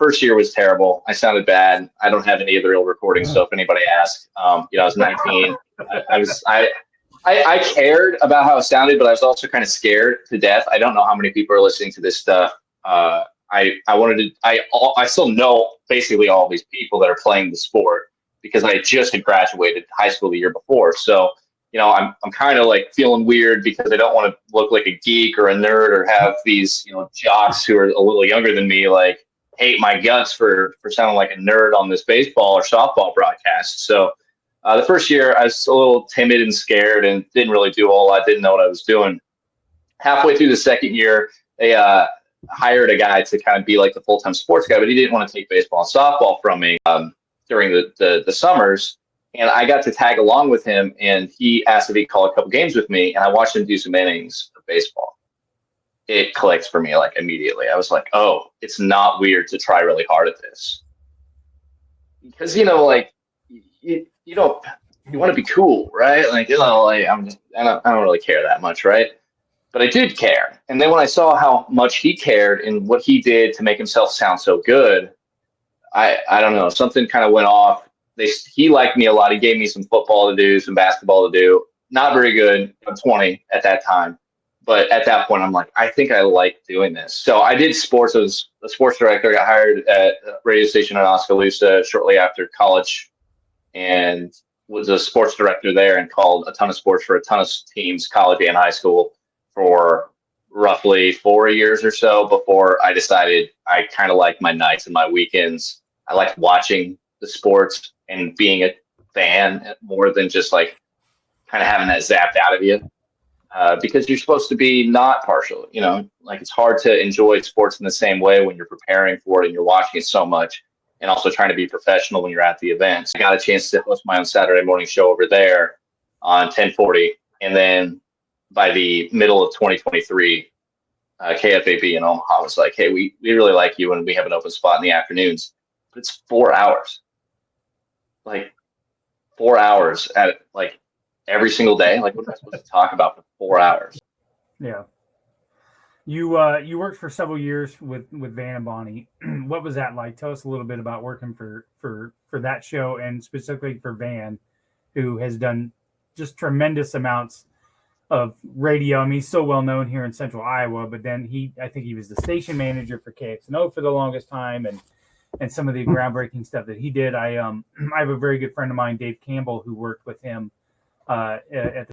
first year was terrible. I sounded bad. I don't have any of the real recordings, so if anybody asks, I was 19. I cared about how it sounded, but I was also kind of scared to death. I don't know how many people are listening to this stuff. I still know basically all these people that are playing the sport because I just had graduated high school the year before. So, I'm kind of like feeling weird because I don't want to look like a geek or a nerd or have these, jocks who are a little younger than me, like hate my guts for sounding like a nerd on this baseball or softball broadcast. So the first year I was a little timid and scared and didn't really do a whole lot. Didn't know what I was doing. Halfway through the second year, they hired a guy to kind of be like the full-time sports guy, but he didn't want to take baseball and softball from me during the summers. And I got to tag along with him, and he asked if he'd call a couple games with me, and I watched him do some innings of baseball. It clicked for me like immediately. I was like, oh, it's not weird to try really hard at this. Because, you want to be cool, right? Like, I don't really care that much, right? But I did care. And then when I saw how much he cared and what he did to make himself sound so good, I don't know, something kind of went off. He liked me a lot. He gave me some football to do, some basketball to do. Not very good. I'm 20 at that time. But at that point, I'm like, I think I like doing this. So I did sports. I was a sports director. I got hired at a radio station in Oskaloosa shortly after college and was a sports director there and called a ton of sports for a ton of teams, college and high school, for roughly 4 years or so before I decided I kind of liked my nights and my weekends. I liked watching the sports and being a fan more than just like kind of having that zapped out of you. Because you're supposed to be not partial, like it's hard to enjoy sports in the same way when you're preparing for it and you're watching it so much and also trying to be professional when you're at the events. I got a chance to host my own Saturday morning show over there on 1040. And then by the middle of 2023, KFAB in Omaha was like, hey, we really like you and we have an open spot in the afternoons. But it's 4 hours. Like 4 hours at like every single day. Like what am I supposed to talk about for 4 hours? Yeah. You worked for several years with Van and Bonnie. What was that like? Tell us a little bit about working for that show and specifically for Van, who has done just tremendous amounts of radio. I mean, he's so well known here in Central Iowa, but then I think he was the station manager for KXNO for the longest time, and some of the groundbreaking stuff that he did. I have a very good friend of mine, Dave Campbell, who worked with him at the